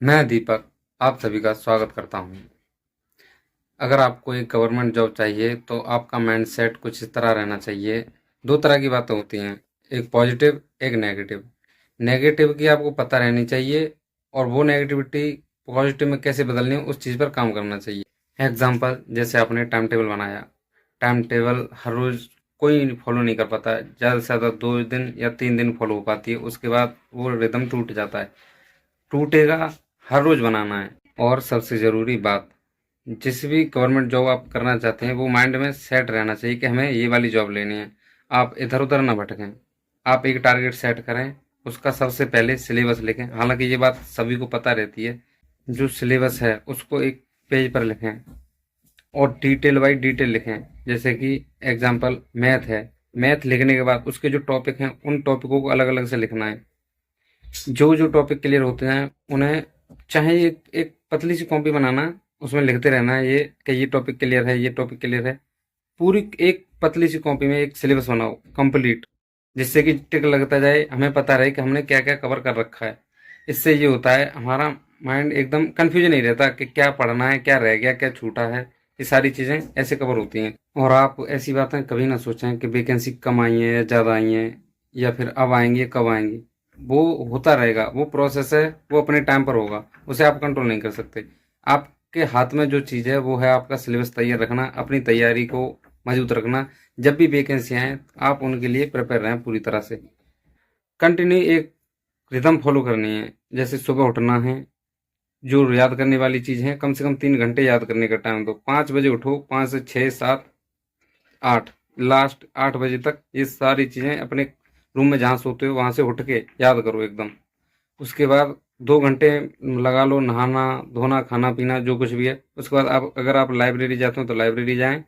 मैं दीपक आप सभी का स्वागत करता हूँ। अगर आपको एक गवर्नमेंट जॉब चाहिए तो आपका माइंडसेट कुछ इस तरह रहना चाहिए। दो तरह की बातें होती हैं, एक पॉजिटिव एक नेगेटिव। नेगेटिव की आपको पता रहनी चाहिए और वो नेगेटिविटी पॉजिटिव में कैसे बदलनी है उस चीज़ पर काम करना चाहिए। एग्जाम्पल, जैसे आपने टाइम टेबल बनाया, टाइम टेबल हर रोज़ कोई फॉलो नहीं कर पाता, ज़्यादा से ज़्यादा 2 दिन या 3 दिन फॉलो हो पाती है, उसके बाद वो रिदम टूट जाता है। टूटेगा, हर रोज़ बनाना है। और सबसे ज़रूरी बात, जिस भी गवर्नमेंट जॉब आप करना चाहते हैं वो माइंड में सेट रहना चाहिए कि हमें ये वाली जॉब लेनी है। आप इधर उधर ना भटकें, आप एक टारगेट सेट करें, उसका सबसे पहले सिलेबस लिखें। हालांकि ये बात सभी को पता रहती है, जो सिलेबस है उसको एक पेज पर लिखें और डिटेल बाई डिटेल लिखें। जैसे कि एग्जांपल मैथ है, मैथ लिखने के बाद उसके जो टॉपिक हैं उन टॉपिकों को अलग अलग से लिखना है। जो जो टॉपिक क्लियर होते हैं उन्हें, चाहे एक पतली सी कॉपी बनाना, उसमें लिखते रहना है ये कि ये टॉपिक क्लियर है, ये टॉपिक क्लियर है। पूरी एक पतली सी कॉपी में एक सिलेबस बनाओ कंप्लीट, जिससे कि टिक लगता जाए, हमें पता रहे कि हमने क्या क्या कवर कर रखा है। इससे ये होता है हमारा माइंड एकदम कंफ्यूजन नहीं रहता कि क्या पढ़ना है, क्या रह गया, क्या छूटा है। ये सारी चीज़ें ऐसे कवर होती हैं। और आप ऐसी बातें कभी ना सोचें कि वैकेंसी कम आई है या ज़्यादा आई हैं, या फिर अब आएंगी या कब आएंगी। वो होता रहेगा, वो प्रोसेस है, वो अपने टाइम पर होगा, उसे आप कंट्रोल नहीं कर सकते। आपके हाथ में जो चीज़ है वो है आपका सिलेबस तैयार रखना, अपनी तैयारी को मजबूत रखना। जब भी वैकेंसी आए आप उनके लिए प्रिपेयर रहें पूरी तरह से। कंटिन्यू एक रिदम फॉलो करनी है। जैसे सुबह उठना है, जो याद करने वाली चीज़ है, कम से कम 3 घंटे याद करने का टाइम दो। 5 बजे उठो, 5 से 6, 7, 8, लास्ट 8 बजे तक ये सारी चीज़ें अपने रूम में जहाँ सोते हो वहाँ से उठ के याद करो एकदम। उसके बाद 2 घंटे लगा लो नहाना धोना खाना पीना जो कुछ भी है। उसके बाद आप, अगर आप लाइब्रेरी जाते हो तो लाइब्रेरी जाएं,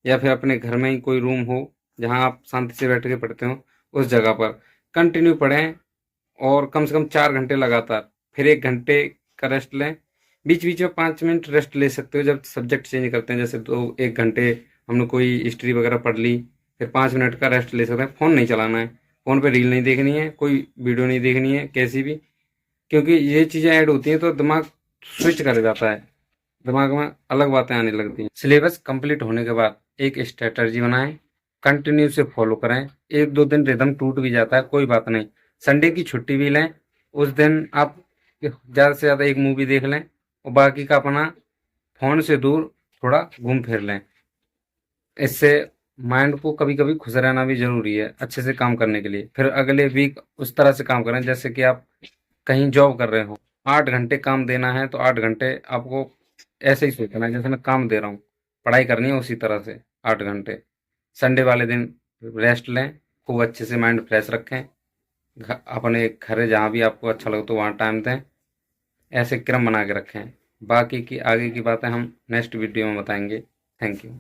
या फिर अपने घर में ही कोई रूम हो जहां आप शांति से बैठ के पढ़ते हो, उस जगह पर कंटिन्यू पढ़ें। और कम से कम 4 घंटे लगातार, फिर 1 घंटे का रेस्ट लें। बीच बीच में 5 मिनट रेस्ट ले सकते हो जब सब्जेक्ट चेंज करते हैं। जैसे 1 घंटे हमने कोई हिस्ट्री वगैरह पढ़ ली, फिर 5 मिनट का रेस्ट ले सकते हैं। फ़ोन नहीं चलाना है, फ़ोन पे रील नहीं देखनी है, कोई वीडियो नहीं देखनी है कैसी भी, क्योंकि ये चीज़ें ऐड होती हैं तो दिमाग स्विच कर जाता है, दिमाग में अलग बातें आने लगती हैं। सिलेबस कंप्लीट होने के बाद एक स्ट्रेटजी बनाएं, कंटिन्यू से फॉलो करें। 1-2 दिन रिदम टूट भी जाता है, कोई बात नहीं, संडे की छुट्टी भी लें। उस दिन आप ज़्यादा से ज़्यादा एक मूवी देख लें और बाकी का अपना फ़ोन से दूर थोड़ा घूम फिर लें। इससे माइंड को कभी कभी खुश रहना भी ज़रूरी है अच्छे से काम करने के लिए। फिर अगले वीक उस तरह से काम करें जैसे कि आप कहीं जॉब कर रहे हो, 8 घंटे काम देना है तो 8 घंटे आपको ऐसे ही सोचना है जैसे मैं काम दे रहा हूँ, पढ़ाई करनी है उसी तरह से 8 घंटे। संडे वाले दिन रेस्ट लें, खूब अच्छे से माइंड फ्रेश रखें। अपने घर जहाँ भी आपको अच्छा लगे तो वहाँ टाइम दें। ऐसे क्रम बना के रखें। बाकी की आगे की बातें हम नेक्स्ट वीडियो में बताएंगे। Thank you.